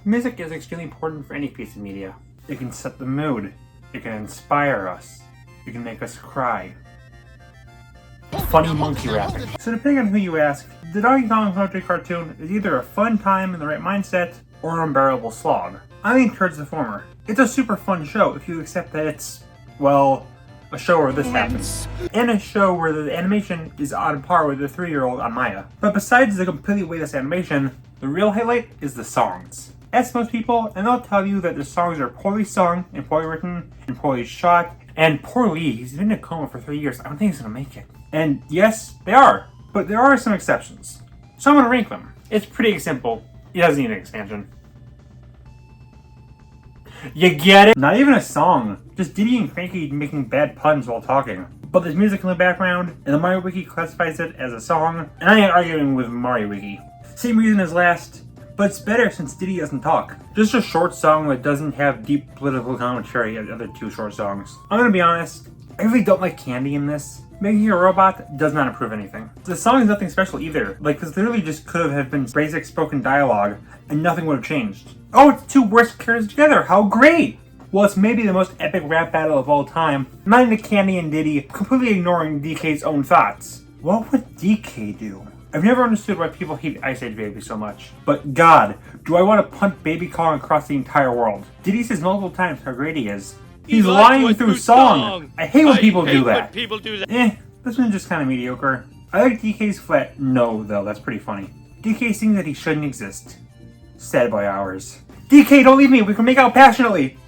Music is extremely important for any piece of media. It can set the mood. It can inspire us. It can make us cry. Funny monkey rapping. So depending on who you ask, the Donkey Kong Country cartoon is either a fun time in the right mindset or an unbearable slog. I lean towards the former. It's a super fun show if you accept that it's, well, a show where this happens. And a show where the animation is on par with the 3-year-old on Maya. But besides the completely weightless animation, the real highlight is the songs. Ask most people, and they'll tell you that the songs are poorly sung, and poorly written, and poorly shot, and poorly. He's been in a coma for 3 years. I don't think he's gonna make it. And yes, they are. But there are some exceptions. So I'm gonna rank them. It's pretty simple. It doesn't need an expansion. You get it? Not even a song. Just Diddy and Cranky making bad puns while talking. But there's music in the background, and the Mario Wiki classifies it as a song, and I ain't arguing with Mario Wiki. Same reason as last, but it's better since Diddy doesn't talk. Just a short song that doesn't have deep political commentary as the other two short songs. I'm gonna be honest, I really don't like Candy in this. Making a robot does not improve anything. The song is nothing special either. Like, this literally just could have been basic spoken dialogue, and nothing would have changed. Oh, it's two worst characters together, how great! Well, it's maybe the most epic rap battle of all time, not into Candy and Diddy, completely ignoring DK's own thoughts. What would DK do? I've never understood why people hate Ice Age Baby so much. But God, do I want to punt Baby Kong across the entire world? Diddy says multiple times how great he is. He's lying through song! I hate when people do that. This one's just kind of mediocre. I like DK's flat no, though, that's pretty funny. DK sings that he shouldn't exist. Sad by hours. DK, don't leave me, we can make out passionately!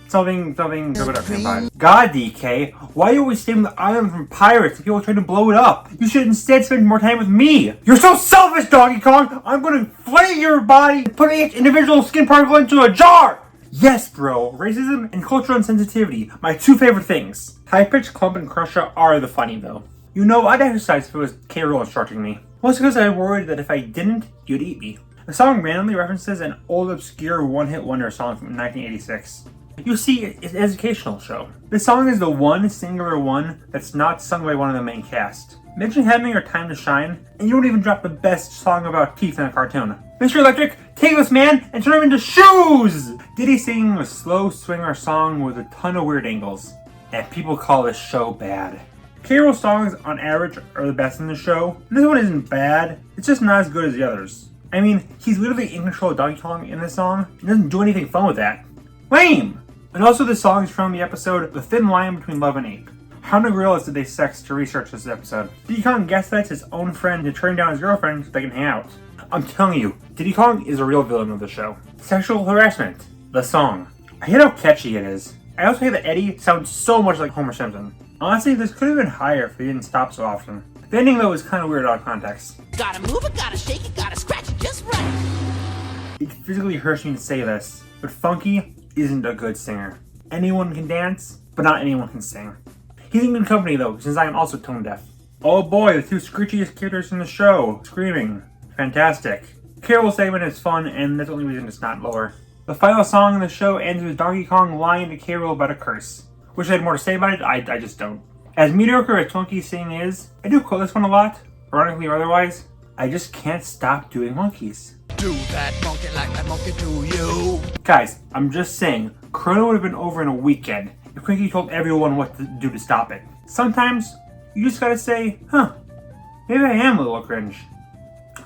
Something, God, DK, why are you always saving the island from pirates and people trying to blow it up? You should instead spend more time with me! You're so selfish, Donkey Kong! I'm gonna inflate your body and put each individual skin particle into a jar! Yes, bro, racism and cultural insensitivity, my two favorite things. High Pitch, Clump, and Crusher are the funny, though. You know, I'd exercise if it was K. Rool instructing me. Mostly because I worried that if I didn't, you'd eat me. The song randomly references an old, obscure one-hit wonder song from 1986. You see, it's an educational show. This song is the one singular one that's not sung by one of the main cast. Imagine having your time to shine, and you don't even drop the best song about teeth in a cartoon. Mr. Electric, take this man and turn him into shoes! Diddy singing a slow swinger song with a ton of weird angles, and people call this show bad. K. Rool songs, on average, are the best in the show. This one isn't bad, it's just not as good as the others. I mean, he's literally in control of Donkey Kong in this song, and doesn't do anything fun with that. Lame! And also the song is from the episode The Thin Line Between Love and Ape. How many gorillas did they sex to research this episode? Diddy Kong gaslights his own friend to turn down his girlfriend so they can hang out. I'm telling you, Diddy Kong is a real villain of the show. Sexual harassment. The song. I hate how catchy it is. I also hate that Eddie sounds so much like Homer Simpson. Honestly, this could have been higher if he didn't stop so often. The ending, though, is kind of weird out of context. Gotta move it, gotta shake it, gotta scratch it just right. It physically hurts me to say this, but Funky isn't a good singer. Anyone can dance, but not anyone can sing. He's in good company, though, since I am also tone deaf. Oh boy, the two screechiest characters in the show, screaming. Fantastic. K. Rool's segment is fun, and that's the only reason it's not lower. The final song in the show ends with Donkey Kong lying to K. Rool about a curse. Wish I had more to say about it, I just don't. As mediocre as Funky's singing is, I do quote this one a lot, ironically or otherwise. I just can't stop doing monkeys. Do that monkey like that monkey do you. Guys, I'm just saying, Corona would have been over in a weekend if Cranky told everyone what to do to stop it. Sometimes, you just gotta say, maybe I am a little cringe.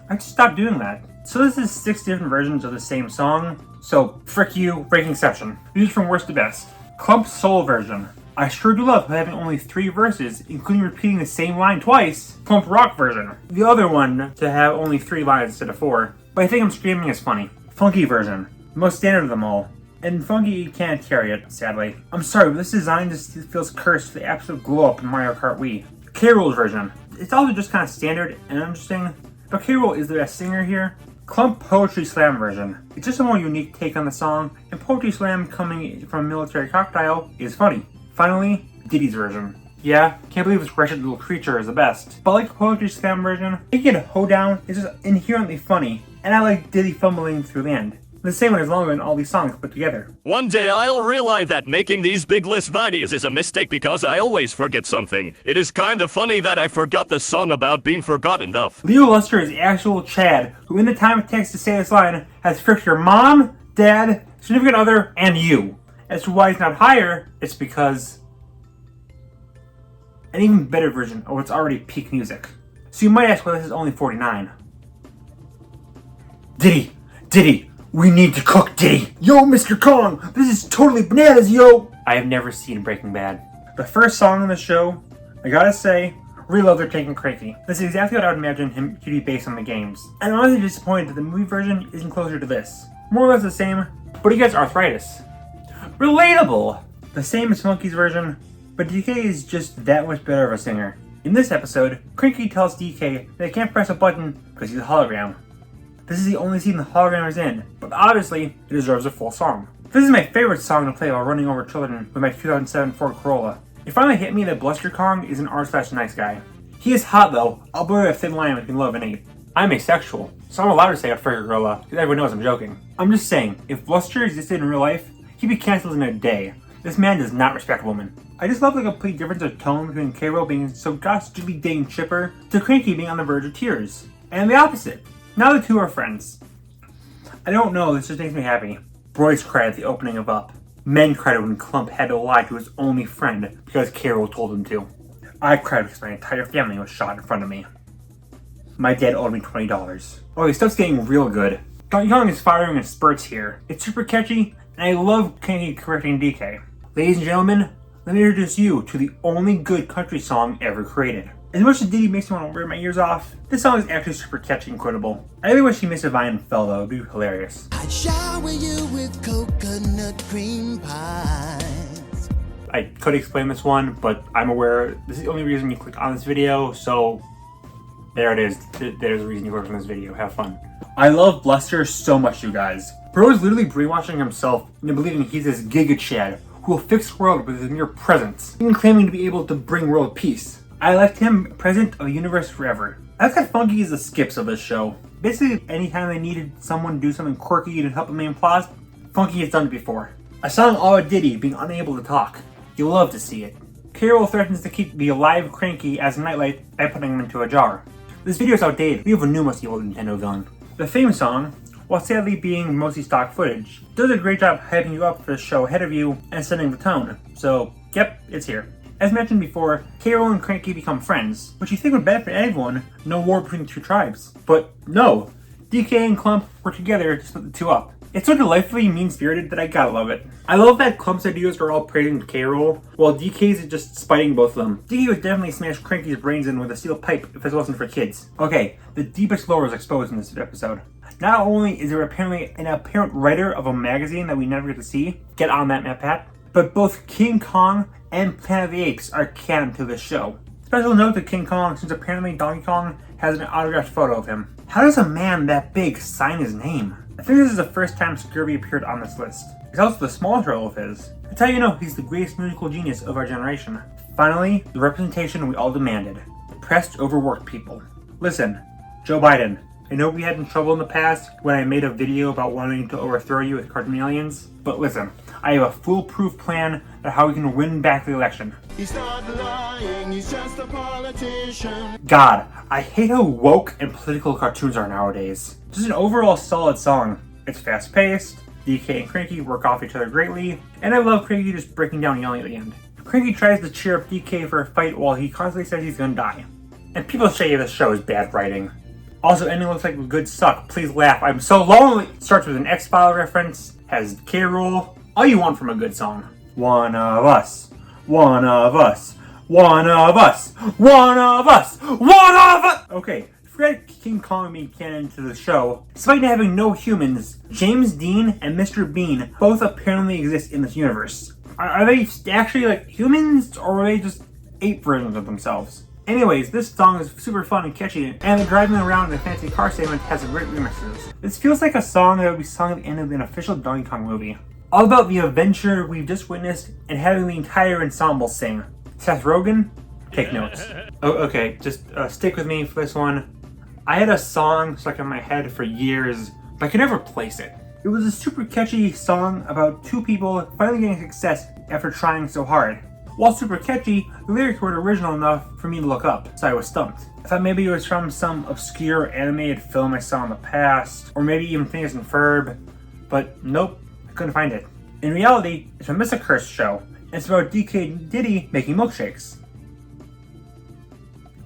I just stopped doing that. So this is 6 different versions of the same song, so frick you, ranking section. These are from worst to best. Clump's soul version. I sure do love having only 3 verses, including repeating the same line twice. Clump rock version. The other one to have only 3 lines instead of 4. But I think I'm screaming is funny. Funky version. The most standard of them all. And Funky can't carry it, sadly. I'm sorry, but this design just feels cursed for the absolute glow-up in Mario Kart Wii. K. Rool's version. It's also just kind of standard and interesting, but K. Rool is the best singer here. Clump Poetry Slam version. It's just a more unique take on the song, and Poetry Slam coming from Military Crocodile is funny. Finally, Diddy's version. Yeah, can't believe this wretched little creature is the best. But like the Poetry Slam version, Making a Hoedown is just inherently funny, and I like Diddy fumbling through the end. The same one is longer than all these songs put together. One day I'll realize that making these big list videos is a mistake because I always forget something. It is kind of funny that I forgot the song about being forgotten of. Leo Luster is the actual Chad, who in the time it takes to say this line has tricked your mom, dad, significant other, and you. As to why he's not higher, it's because an even better version of what's already peak music. So you might ask why this is only 49. Diddy, we need to cook Diddy. Yo, Mr. Kong, this is totally bananas, yo. I have never seen Breaking Bad. The first song on the show, I gotta say, really love their Taking Cranky. This is exactly what I would imagine him to be based on the games. I'm honestly disappointed that the movie version isn't closer to this. More or less the same, but he gets arthritis. Relatable! The same as Funky's version, but DK is just that much better of a singer. In this episode, Cranky tells DK that he can't press a button because he's a hologram. This is the only scene the hologram is in, but obviously, it deserves a full song. This is my favorite song to play while running over children with my 2007 Ford Corolla. It finally hit me that Bluster Kong is an r/nice guy. He is hot though, I'll blur a thin line between love and hate. I'm asexual, so I'm allowed to say a Frederick Gorilla, because everyone knows I'm joking. I'm just saying, if Bluster existed in real life, he'd be cancelled in a day. This man does not respect women. I just love the complete difference of tone between K-Roll being so dastardly dang chipper to Cranky being on the verge of tears. And the opposite. Now the two are friends. I don't know, this just makes me happy. Royce cried at the opening of Up. Men cried when Clump had to lie to his only friend because K-Roll told him to. I cried because my entire family was shot in front of me. My dad owed me $20. Okay, stuff's getting real good. Donkey Kong is firing in spurts here. It's super catchy, and I love Cranky correcting DK. Ladies and gentlemen, let me introduce you to the only good country song ever created. As much as Diddy makes me want to rip my ears off, this song is actually super catchy and quotable. I really wish he missed a vine and fell though, it'd be hilarious. I'd shower you with coconut cream pies. I could explain this one, but I'm aware this is the only reason you clicked on this video, so there it is. There's a reason you clicked on this video. Have fun. I love Bluster so much, you guys. Bro is literally brainwashing himself into believing he's this Giga Chad who will fix the world with his mere presence, even claiming to be able to bring world peace. I left him president of the universe forever. I've got Funky as the skips of this show. Basically, anytime they needed someone to do something quirky to help the main plot, Funky has done it before. A song all about Diddy being unable to talk. You'll love to see it. K-Roll threatens to keep the alive Cranky as a nightlight by putting him into a jar. This video is outdated. We have a new most evil Nintendo villain. The theme song, while sadly being mostly stock footage, does a great job hyping you up for the show ahead of you and setting the tone. So, yep, it's here. As mentioned before, K-Roll and Cranky become friends, which you think would benefit everyone, no war between the two tribes. But no, DK and Clump work together to split the two up. It's so delightfully mean-spirited that I gotta love it. I love that Clump's ideas are all praising K-Roll, while DK's is just spiting both of them. DK would definitely smash Cranky's brains in with a steel pipe if this wasn't for kids. Okay, the deepest lore is exposed in this episode. Not only is there apparently an apparent writer of a magazine that we never get to see, get on that, Matt Pat, but both King Kong and Planet of the Apes are canon to this show. Special note to King Kong, since apparently Donkey Kong has an autographed photo of him. How does a man that big sign his name? I think this is the first time Scurvy appeared on this list. He's also the smallest role of his. That's how you know he's the greatest musical genius of our generation. Finally, the representation we all demanded. Oppressed, overworked people. Listen, Joe Biden, I know we had in trouble in the past when I made a video about wanting to overthrow you with cartoon aliens, but listen, I have a foolproof plan on how we can win back the election. He's not lying, he's just a politician. God, I hate how woke and political cartoons are nowadays. Just an overall solid song. It's fast-paced, DK and Cranky work off each other greatly, and I love Cranky just breaking down yelling at the end. Cranky tries to cheer up DK for a fight while he constantly says he's gonna die. And people say this show is bad writing. Also, ending looks like a good suck. Please laugh. I'm so lonely. Starts with an X-File reference, has K-Roll. All you want from a good song. One of us. One of us. One of us. One of us. One of us. Okay, forget King Kong being canon to the show. Despite having no humans, James Dean and Mr. Bean both apparently exist in this universe. Are they actually like humans, or are they just ape versions of themselves? Anyways, this song is super fun and catchy, and the driving around in a fancy car segment has great remixes. This feels like a song that would be sung at the end of an official Donkey Kong movie. All about the adventure we've just witnessed and having the entire ensemble sing. Seth Rogen, take notes. Oh, okay, just stick with me for this one. I had a song stuck in my head for years, but I could never place it. It was a super catchy song about two people finally getting success after trying so hard. While super catchy, the lyrics weren't original enough for me to look up, so I was stumped. I thought maybe it was from some obscure animated film I saw in the past, or maybe even Phineas and Ferb, but nope, I couldn't find it. In reality, it's from Mr. Curse show, and it's about DK and Diddy making milkshakes.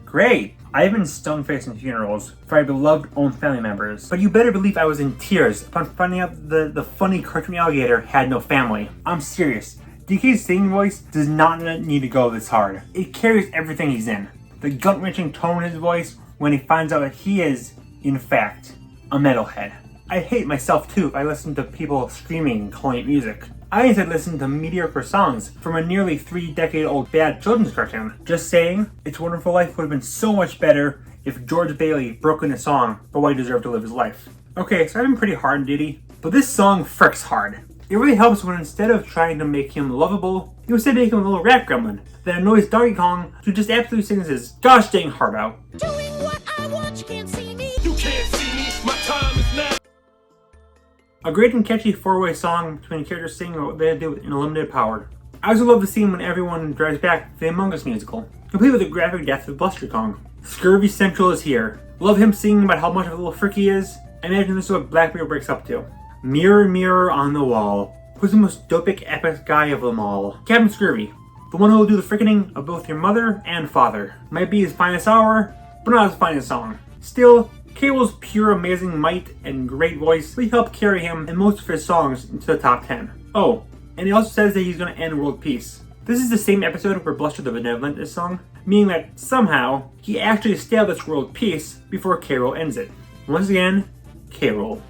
Great! I've been stone-faced in funerals for my beloved own family members, but you better believe I was in tears upon finding out the funny cartoon alligator had no family. I'm serious. DK's singing voice does not need to go this hard. It carries everything he's in. The gut-wrenching tone in his voice when he finds out that he is, in fact, a metalhead. I hate myself too if I listen to people screaming and calling it music. I instead listen to mediocre songs from a nearly 3-decade-old bad children's cartoon. Just saying, It's a Wonderful Life would have been so much better if George Bailey broke into song for why he deserved to live his life. Okay, so I've been pretty hard on Diddy, but this song fricks hard. It really helps when instead of trying to make him lovable, you instead make him a little rat gremlin that annoys Donkey Kong who just absolutely sings his gosh dang heart out. Doing what I want, you can't see me. You can't see me, my time is now. A great and catchy four-way song between characters singing what they do in a limited power. I also love the scene when everyone drives back to the Among Us musical, complete with the graphic death of Buster Kong. Scurvy Central is here. Love him singing about how much of a little frick he is. I imagine this is what Black Mirror breaks up to. Mirror, mirror on the wall, who's the most dopic epic guy of them all? Captain Scurvy, the one who will do the frickening of both your mother and father. Might be his finest hour, but not his finest song. Still, Cable's pure amazing might and great voice really helped carry him in most of his songs into the top 10. Oh, and he also says that he's going to end world peace. This is the same episode where Bluster the Benevolent is sung, meaning that somehow he actually established world peace before K-Rool ends it. Once again, K-Rool,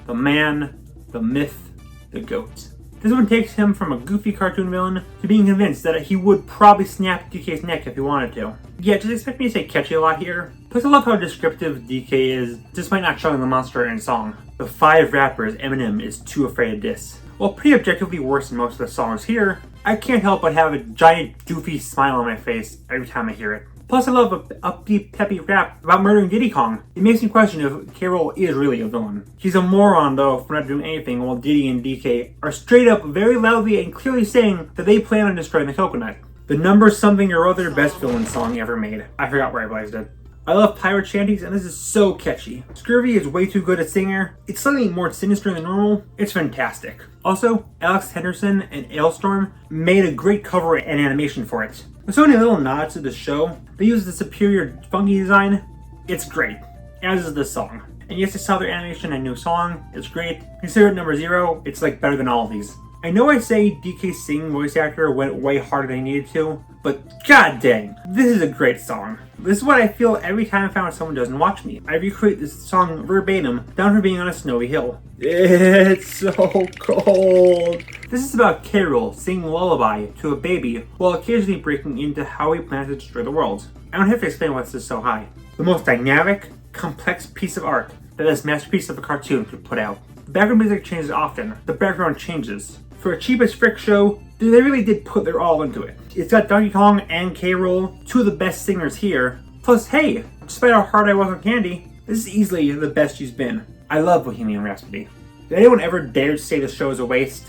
the man, the myth, the goat. This one takes him from a goofy cartoon villain to being convinced that he would probably snap DK's neck if he wanted to. Yeah, just expect me to say catchy a lot here. Plus I love how descriptive DK is, despite not showing the monster in song. The 5 rappers Eminem is too afraid to diss. While pretty objectively worse than most of the songs here, I can't help but have a giant doofy smile on my face every time I hear it. Plus I love a upbeat, peppy rap about murdering Diddy Kong. It makes me question if K-Rool is really a villain. He's a moron though for not doing anything while Diddy and DK are straight up very loudly and clearly saying that they plan on destroying the coconut. The number something or other best villain song ever made. I forgot where I placed it. I love pirate shanties and this is so catchy. Scurvy is way too good a singer. It's slightly more sinister than normal. It's fantastic. Also, Alex Henderson and Ailstorm made a great cover and animation for it. With so many little nods to the show, they use the superior funky design. It's great, as is this song. And yes, I saw their animation and new song. It's great. Consider it number 0. It's like better than all of these. I know I say DK's singing voice actor went way harder than he needed to, but god dang, this is a great song. This is what I feel every time I find someone doesn't watch me. I recreate this song verbatim down from being on a snowy hill. It's so cold. This is about K-Rool singing lullaby to a baby while occasionally breaking into how he plans to destroy the world. I don't have to explain why this is so high. The most dynamic, complex piece of art that this masterpiece of a cartoon could put out. The background music changes often. The background changes. For a cheap as frick show, they really did put their all into it. It's got Donkey Kong and K-Rool, 2 of the best singers here. Plus, hey, despite how hard I was on Candy, this is easily the best she's been. I love Bohemian Rhapsody. If anyone ever dares say the show is a waste,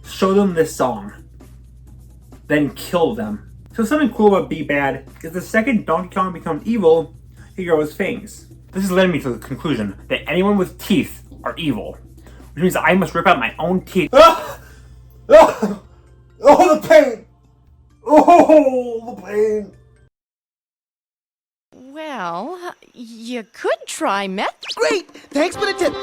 show them this song. Then kill them. So something cool about Be Bad is the second Donkey Kong becomes evil, he grows fangs. This has led me to the conclusion that anyone with teeth are evil. Which means I must rip out my own teeth. Oh, the pain! Oh, the pain! Well, you could try meth. Great! Thanks for the tip.